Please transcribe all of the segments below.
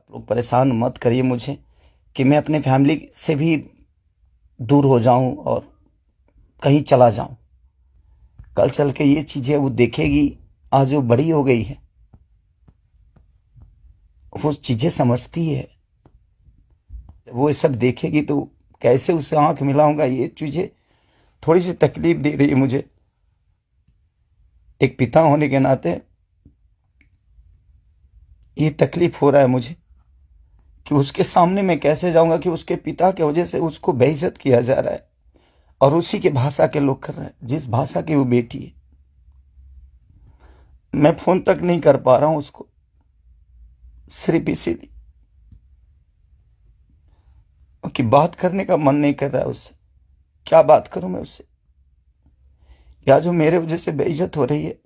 आप लोग परेशान मत करिए मुझे कि मैं अपने फैमिली से भी दूर हो जाऊं और कहीं चला जाऊं। कल चल के ये चीजें वो देखेगी, आज वो बड़ी हो गई है, वो चीजें समझती है। जब वो ये सब देखेगी तो कैसे उसे आंख मिलाऊंगा, ये चीजें थोड़ी सी तकलीफ दे रही है मुझे। एक पिता होने के नाते ये तकलीफ हो रहा है मुझे कि उसके सामने मैं कैसे जाऊंगा कि उसके पिता की वजह से उसको बेइज्जत किया जा रहा है और उसी के भाषा के लोग कर रहे हैं, जिस भाषा की वो बेटी है। मैं फोन तक नहीं कर पा रहा हूं उसको, सिर्फ इसीलिए कि बात करने का मन नहीं कर रहा है उससे। क्या बात करूं मैं उससे, या जो मेरे वजह से बेइज्जत हो रही है।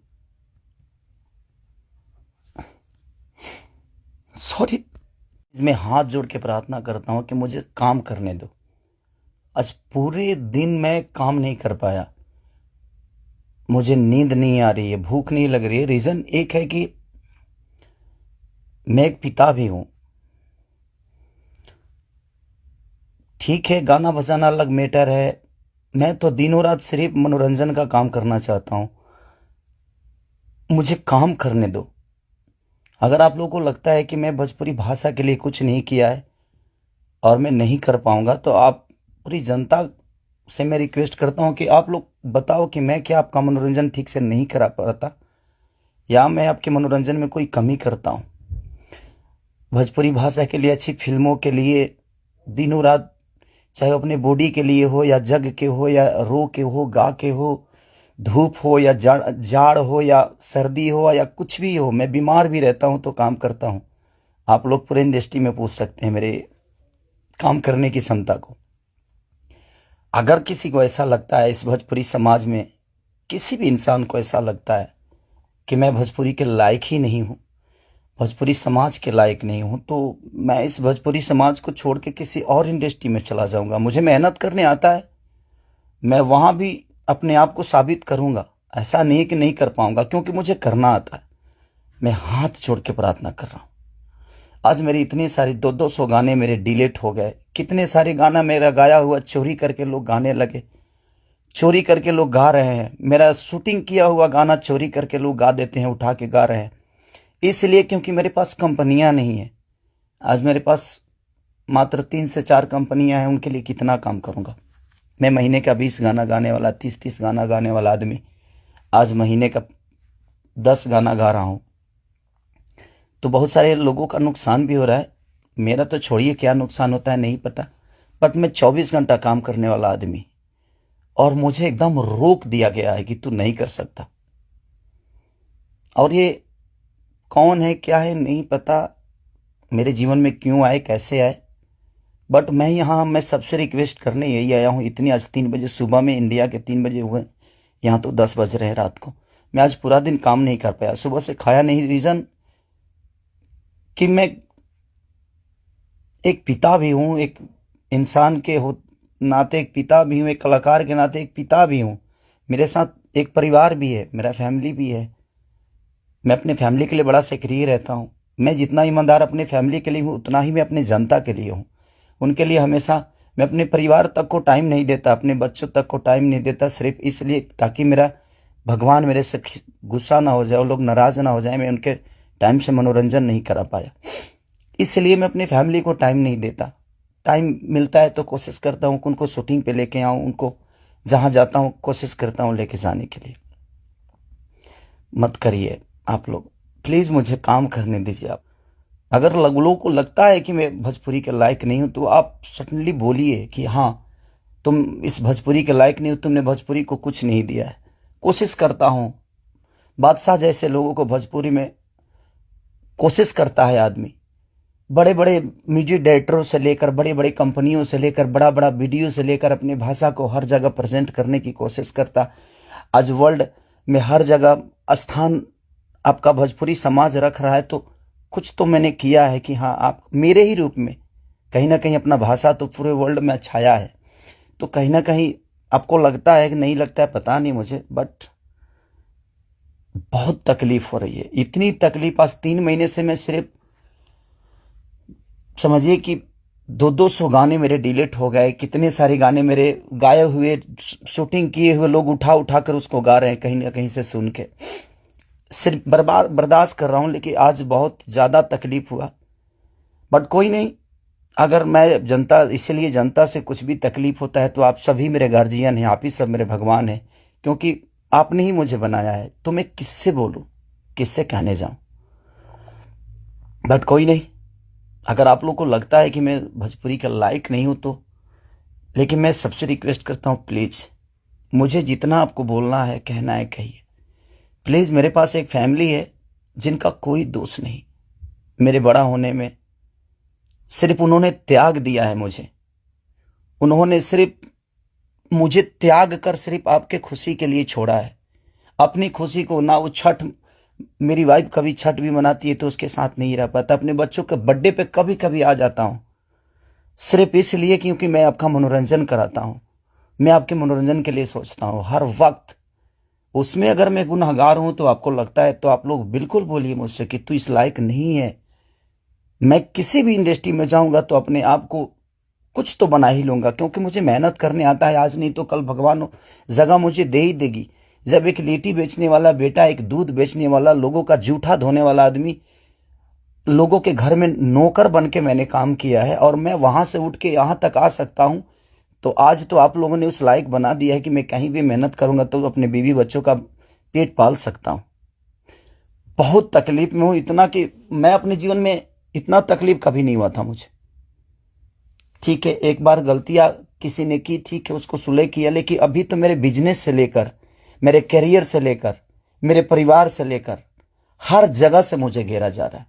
सॉरी। मैं हाथ जोड़ के प्रार्थना करता हूं कि मुझे काम करने दो। आज पूरे दिन मैं काम नहीं कर पाया, मुझे नींद नहीं आ रही है, भूख नहीं लग रही है। रीजन एक है कि मैं एक पिता भी हूं। ठीक है, गाना बजाना अलग मैटर है, मैं तो दिनों रात सिर्फ मनोरंजन का काम करना चाहता हूं। मुझे काम करने दो। अगर आप लोगों को लगता है कि मैं भोजपुरी भाषा के लिए कुछ नहीं किया है और मैं नहीं कर पाऊंगा, तो आप पूरी जनता से मैं रिक्वेस्ट करता हूं कि आप लोग बताओ कि मैं क्या आपका मनोरंजन ठीक से नहीं करा पाता, या मैं आपके मनोरंजन में कोई कमी करता हूं। भोजपुरी भाषा के लिए, अच्छी फिल्मों के लिए दिनों रात, चाहे वो अपने बॉडी के लिए हो या जग के हो या रो के हो, गा के हो, धूप हो या जाड़ जाड़ हो या सर्दी हो या कुछ भी हो, मैं बीमार भी रहता हूं तो काम करता हूं। आप लोग पूरे इंडस्ट्री में पूछ सकते हैं मेरे काम करने की क्षमता को। अगर किसी को ऐसा लगता है, इस भोजपुरी समाज में किसी भी इंसान को ऐसा लगता है कि मैं भोजपुरी के लायक ही नहीं हूं, भोजपुरी समाज के लायक नहीं हूं, तो मैं इस भोजपुरी समाज को छोड़ के किसी और इंडस्ट्री में चला जाऊंगा। मुझे मेहनत करने आता है, मैं वहां भी अपने आप को साबित करूंगा। ऐसा नहीं कि नहीं कर पाऊंगा, क्योंकि मुझे करना आता है। मैं हाथ जोड़ के प्रार्थना कर रहा हूं। आज मेरी इतनी सारी 200 गाने मेरे डिलीट हो गए। कितने सारे गाना मेरा गाया हुआ चोरी करके लोग गाने लगे, चोरी करके लोग गा रहे हैं। मेरा शूटिंग किया हुआ गाना चोरी करके लोग गा देते हैं, उठा के गा रहे हैं। इसलिए क्योंकि मेरे पास कंपनियां नहीं है। आज मेरे पास मात्र 3 से 4 कंपनियां हैं, उनके लिए कितना काम करूंगा मैं। महीने का 20 गाना गाने वाला, 30 गाना गाने वाला आदमी आज महीने का 10 गाना गा रहा हूं, तो बहुत सारे लोगों का नुकसान भी हो रहा है। मेरा तो छोड़िए क्या नुकसान होता है नहीं पता, बट मैं 24 घंटा काम करने वाला आदमी, और मुझे एकदम रोक दिया गया है कि तू नहीं कर सकता। और ये कौन है क्या है नहीं पता, मेरे जीवन में क्यों आए कैसे आए, बट मैं सबसे रिक्वेस्ट करने यही आया हूँ। इतनी आज 3 बजे सुबह में, इंडिया के 3 बजे हुए, यहाँ तो 10 बज रहे हैं रात को। मैं आज पूरा दिन काम नहीं कर पाया, सुबह से खाया नहीं। रीजन कि मैं एक पिता भी हूँ, एक इंसान के हो नाते एक पिता भी हूँ, एक कलाकार के नाते एक पिता भी हूँ। मेरे साथ एक परिवार भी है, मेरा फैमिली भी है। मैं अपने फैमिली के लिए बड़ा सक्रिय रहता हूँ। मैं जितना ईमानदार अपने फैमिली के लिए हूँ, उतना ही मैं अपने जनता के लिए हूँ। उनके लिए हमेशा मैं अपने परिवार तक को टाइम नहीं देता, अपने बच्चों तक को टाइम नहीं देता, सिर्फ इसलिए ताकि मेरा भगवान मेरे से गुस्सा ना हो जाए, वो लोग नाराज ना हो जाए, मैं उनके टाइम से मनोरंजन नहीं करा पाया। इसलिए मैं अपनी फैमिली को टाइम नहीं देता। टाइम मिलता है तो कोशिश करता हूँ कि उनको शूटिंग पे लेके आऊँ, उनको जहाँ जाता हूँ कोशिश करता हूँ लेके जाने के लिए। मत करिए आप लोग, प्लीज़ मुझे काम करने दीजिए आप। अगर लोगों को लगता है कि मैं भोजपुरी के लायक नहीं हूं, तो आप सडनली बोलिए कि हाँ, तुम इस भोजपुरी के लायक नहीं हो, तुमने भोजपुरी को कुछ नहीं दिया है। कोशिश करता हूं, बादशाह जैसे लोगों को भोजपुरी में कोशिश करता है आदमी। बड़े बड़े म्यूजिक डायरेक्टरों से लेकर, बड़े बड़े कंपनियों से लेकर, बड़ा बड़ा वीडियो से लेकर अपनी भाषा को हर जगह प्रेजेंट करने की कोशिश करता। आज वर्ल्ड में हर जगह स्थान आपका भोजपुरी समाज रख रहा है, तो कुछ तो मैंने किया है कि हाँ, आप मेरे ही रूप में कहीं ना कहीं अपना भाषा तो पूरे वर्ल्ड में छाया है। तो कहीं ना कहीं आपको लगता है कि नहीं लगता है पता नहीं मुझे, बट बहुत तकलीफ हो रही है। इतनी तकलीफ आज 3 महीने से मैं सिर्फ समझिए कि 200 गाने मेरे डिलीट हो गए, कितने सारे गाने मेरे गाए हुए, शूटिंग किए हुए लोग उठा उठा कर उसको गा रहे हैं कहीं ना कहीं से सुन के। सिर्फ बर्बाद बर्दाश्त कर रहा हूं, लेकिन आज बहुत ज़्यादा तकलीफ हुआ। बट कोई नहीं, अगर मैं जनता, इसलिए जनता से कुछ भी तकलीफ होता है तो आप सभी मेरे गार्जियन हैं, आप ही सब मेरे भगवान हैं, क्योंकि आपने ही मुझे बनाया है। तो मैं किससे बोलूं, किससे कहने जाऊं। बट कोई नहीं, अगर आप लोग को लगता है कि मैं भोजपुरी का लायक नहीं हूं तो, लेकिन मैं सबसे रिक्वेस्ट करता हूं, प्लीज़ मुझे जितना आपको बोलना है, कहना है, कहिए। प्लीज़, मेरे पास एक फैमिली है जिनका कोई दोष नहीं मेरे बड़ा होने में। सिर्फ उन्होंने त्याग दिया है मुझे, उन्होंने सिर्फ मुझे त्याग कर सिर्फ आपके खुशी के लिए छोड़ा है। अपनी खुशी को ना, वो छठ, मेरी वाइफ कभी छठ भी मनाती है तो उसके साथ नहीं रह पाता। अपने बच्चों के बर्थडे पे कभी कभी आ जाता हूं, सिर्फ इसलिए क्योंकि मैं आपका मनोरंजन कराता हूं। मैं आपके मनोरंजन के लिए सोचता हूं हर वक्त। उसमें अगर मैं गुनहगार हूं तो आपको लगता है तो आप लोग बिल्कुल बोलिए मुझसे कि तू इस लायक नहीं है। मैं किसी भी इंडस्ट्री में जाऊंगा तो अपने आप को कुछ तो बना ही लूंगा, क्योंकि मुझे मेहनत करने आता है। आज नहीं तो कल भगवान जगह मुझे दे ही देगी। जब एक लिट्टी बेचने वाला बेटा, एक दूध बेचने वाला, लोगों का जूठा धोने वाला आदमी, लोगों के घर में नौकर बन के मैंने काम किया है और मैं वहां से उठ के यहां तक आ सकता हूं, तो आज तो आप लोगों ने उस लायक बना दिया है कि मैं कहीं भी मेहनत करूंगा तो अपने बीवी बच्चों का पेट पाल सकता हूं। बहुत तकलीफ में हूं, इतना कि मैं अपने जीवन में इतना तकलीफ कभी नहीं हुआ था मुझे। ठीक है, एक बार गलतियां किसी ने की, ठीक है, उसको सुलह किया, लेकिन अभी तो मेरे बिजनेस से लेकर, मेरे करियर से लेकर, मेरे परिवार से लेकर हर जगह से मुझे घेरा जा रहा है।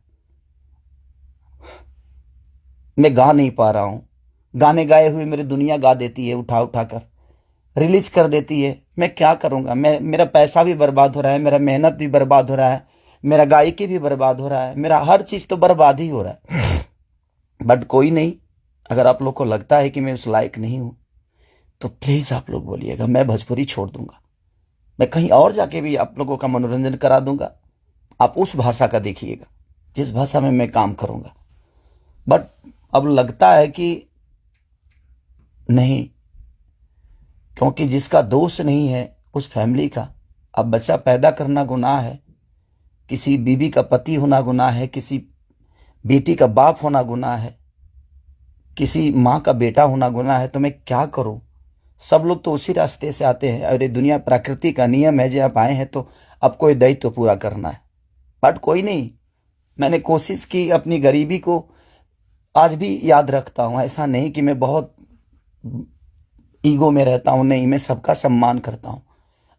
मैं गा नहीं पा रहा हूं। गाने गाए हुए मेरी दुनिया गा देती है, उठा उठा कर रिलीज कर देती है। मैं क्या करूंगा, मेरा पैसा भी बर्बाद हो रहा है, मेरा मेहनत भी बर्बाद हो रहा है, मेरा गायकी भी बर्बाद हो रहा है, मेरा हर चीज तो बर्बाद ही हो रहा है। बट कोई नहीं, अगर आप लोग को लगता है कि मैं उस लायक नहीं हूं तो प्लीज आप लोग बोलिएगा, मैं भोजपुरी छोड़ दूंगा। मैं कहीं और जाके भी आप लोगों का मनोरंजन करा दूंगा। आप उस भाषा का देखिएगा जिस भाषा में मैं काम करूंगा। बट अब लगता है कि नहीं, क्योंकि जिसका दोष नहीं है उस फैमिली का, अब बच्चा पैदा करना गुनाह है, किसी बीवी का पति होना गुनाह है, किसी बेटी का बाप होना गुनाह है, किसी माँ का बेटा होना गुनाह है। तो मैं क्या करूं। सब लोग तो उसी रास्ते से आते हैं और ये दुनिया प्रकृति का नियम है, जो आप आए हैं तो आपको ये दायित्व तो पूरा करना है। बट कोई नहीं, मैंने कोशिश की, अपनी गरीबी को आज भी याद रखता हूं। ऐसा नहीं कि मैं बहुत ईगो में रहता हूं, नहीं, मैं सबका सम्मान करता हूं।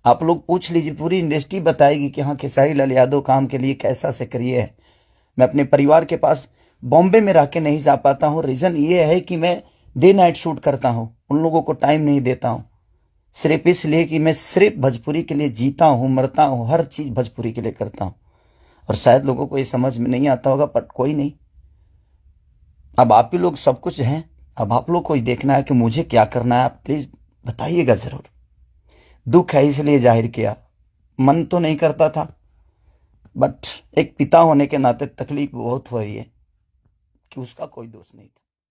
आप लोग पूछ लीजिए, पूरी इंडस्ट्री बताएगी कि हाँ, खेसारी लाल यादव काम के लिए कैसा सक्रिय है। मैं अपने परिवार के पास बॉम्बे में रह के नहीं जा पाता हूँ। रीजन ये है कि मैं डे नाइट शूट करता हूँ, उन लोगों को टाइम नहीं देता हूँ, सिर्फ इसलिए कि मैं सिर्फ भोजपुरी के लिए जीता हूँ, मरता हूँ, हर चीज भोजपुरी के लिए करता हूँ। और शायद लोगों को ये समझ में नहीं आता होगा, पर कोई नहीं, अब आप ही लोग सब कुछ हैं। अब आप लोग को ही देखना है कि मुझे क्या करना है। आप प्लीज बताइएगा जरूर। दुख है इसलिए जाहिर किया, मन तो नहीं करता था, बट एक पिता होने के नाते तकलीफ बहुत हो रही है कि उसका कोई दोष नहीं था।